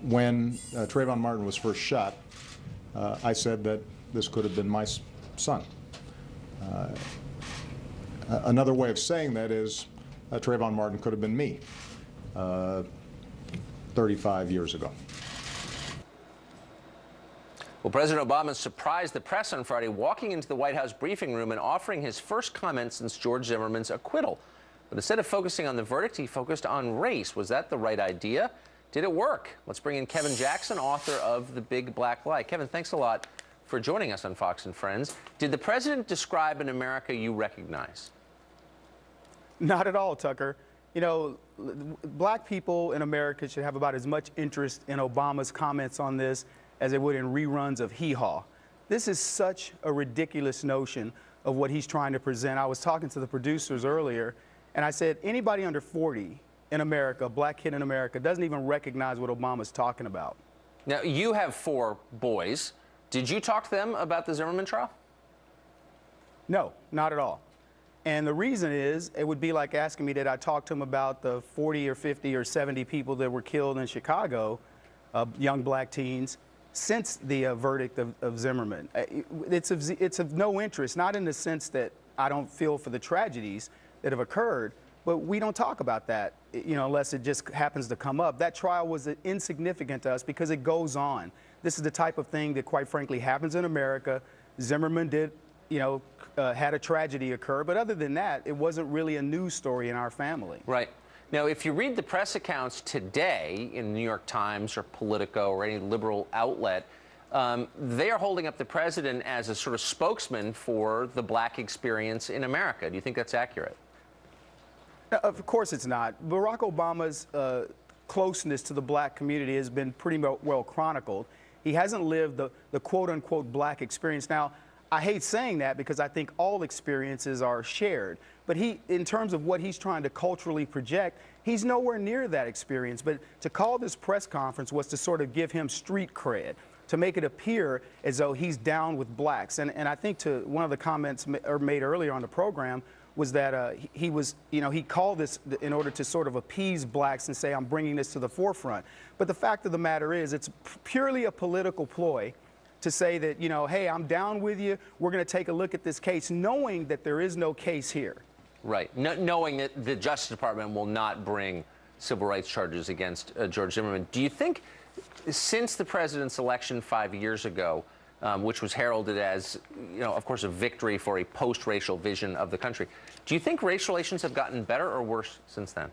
when Trayvon Martin was first shot, I said that this could have been my son. Another way of saying that is Trayvon Martin could have been me 35 years ago. Well, President Obama surprised the press on Friday, walking into the White House briefing room and offering his first comment since George Zimmerman's acquittal. But instead of focusing on the verdict, he focused on race. Was that the right idea? Did it work? Let's bring in Kevin Jackson, author of The Big Black Lie. Kevin, thanks a lot for joining us on Fox and Friends. Did the president describe an America you recognize? Not at all, Tucker. You know, black people in America should have about as much interest in Obama's comments on this as they would in reruns of Hee Haw. This is such a ridiculous notion of what he's trying to present. I was talking to the producers earlier, and I said, anybody under 40 in America, a black kid in America, doesn't even recognize what Obama's talking about. Now, you have 4 boys. Did you talk to them about the Zimmerman trial? No, not at all. And the reason is, it would be like asking me, did I talk to them about the 40 or 50 or 70 people that were killed in Chicago, young black teens, since the verdict of Zimmerman. It's of no interest, not in the sense that I don't feel for the tragedies that have occurred, but we don't talk about that, you know, unless it just happens to come up. That trial was insignificant to us because it goes on. This is the type of thing that, quite frankly, happens in America. Zimmerman did, you know, had a tragedy occur, but other than that, it wasn't really a news story in our family. Right. Now, if you read the press accounts today in the New York Times or Politico or any liberal outlet, they are holding up the president as a sort of spokesman for the black experience in America. Do you think that's accurate? Of course it's not. Barack Obama's closeness to the black community has been pretty well chronicled. He hasn't lived the quote-unquote black experience. Now, I hate saying that because I think all experiences are shared. But in terms of what he's trying to culturally project, he's nowhere near that experience. But to call this press conference was to sort of give him street cred, to make it appear as though he's down with blacks. And I think to one of the comments made earlier on the program was that he called this in order to sort of appease blacks and say, I'm bringing this to the forefront. But the fact of the matter is, it's purely a political ploy to say that, you know, hey, I'm down with you. We're going to take a look at this case, knowing that there is no case here. Right. Knowing that the Justice Department will not bring civil rights charges against George Zimmerman. Do you think, since the president's election 5 years ago, which was heralded as, you know, of course, a victory for a post-racial vision of the country, do you think race relations have gotten better or worse since then?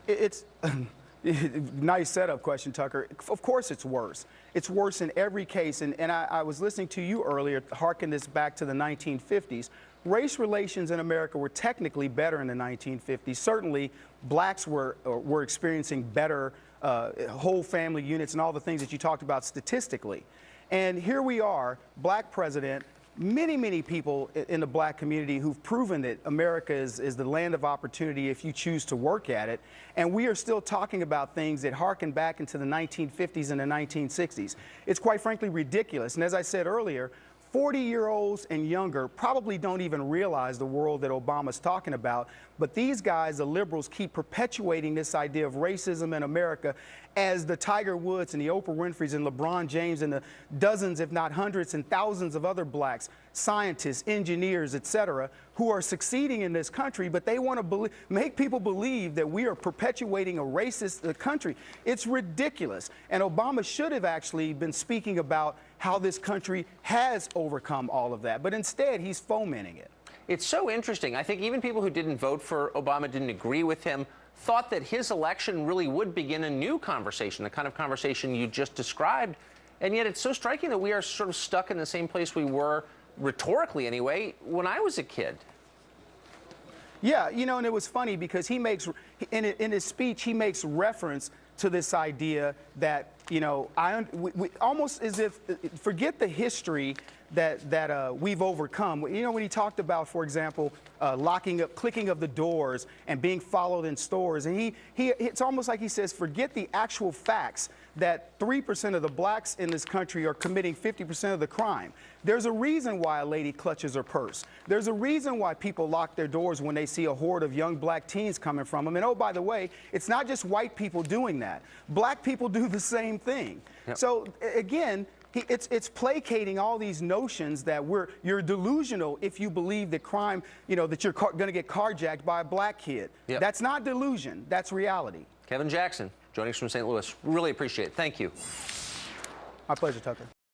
It's nice setup question, Tucker. Of course it's worse. It's worse in every case. And I was listening to you earlier, harken this back to the 1950s. Race relations in America were technically better in the 1950s. Certainly, blacks were experiencing better whole family units and all the things that you talked about statistically. And here we are, black president, many people in the black community who've proven that America is the land of opportunity if you choose to work at it. And we are still talking about things that harken back into the 1950s and the 1960s. It's quite frankly ridiculous. And as I said earlier, 40-year-olds and younger probably don't even realize the world that Obama's talking about. But these guys, the liberals, keep perpetuating this idea of racism in America as the Tiger Woods and the Oprah Winfreys and LeBron James and the dozens, if not hundreds and thousands of other blacks, scientists, engineers, etc., who are succeeding in this country, but they want to make people believe that we are perpetuating a racist country. It's ridiculous. And Obama should have actually been speaking about how this country has overcome all of that. But instead, he's fomenting it. It's so interesting. I think even people who didn't vote for Obama, didn't agree with him, thought that his election really would begin a new conversation, the kind of conversation you just described. And yet it's so striking that we are sort of stuck in the same place we were, rhetorically anyway, when I was a kid. Yeah, you know, and it was funny because he makes, in his speech, he makes reference to this idea that, you know, we almost as if, forget the history that we've overcome. You know, when he talked about, for example, clicking of the doors and being followed in stores, and it's almost like he says, forget the actual facts that 3% of the blacks in this country are committing 50% of the crime. There's a reason why a lady clutches her purse. There's a reason why people lock their doors when they see a horde of young black teens coming from them. And oh, by the way, it's not just white people doing that. Black people do the same thing. Yep. So again, it's placating all these notions that you're delusional if you believe that crime, that you're going to get carjacked by a black kid. Yep. That's not delusion. That's reality. Kevin Jackson joining us from St. Louis. Really appreciate it. Thank you. My pleasure, Tucker.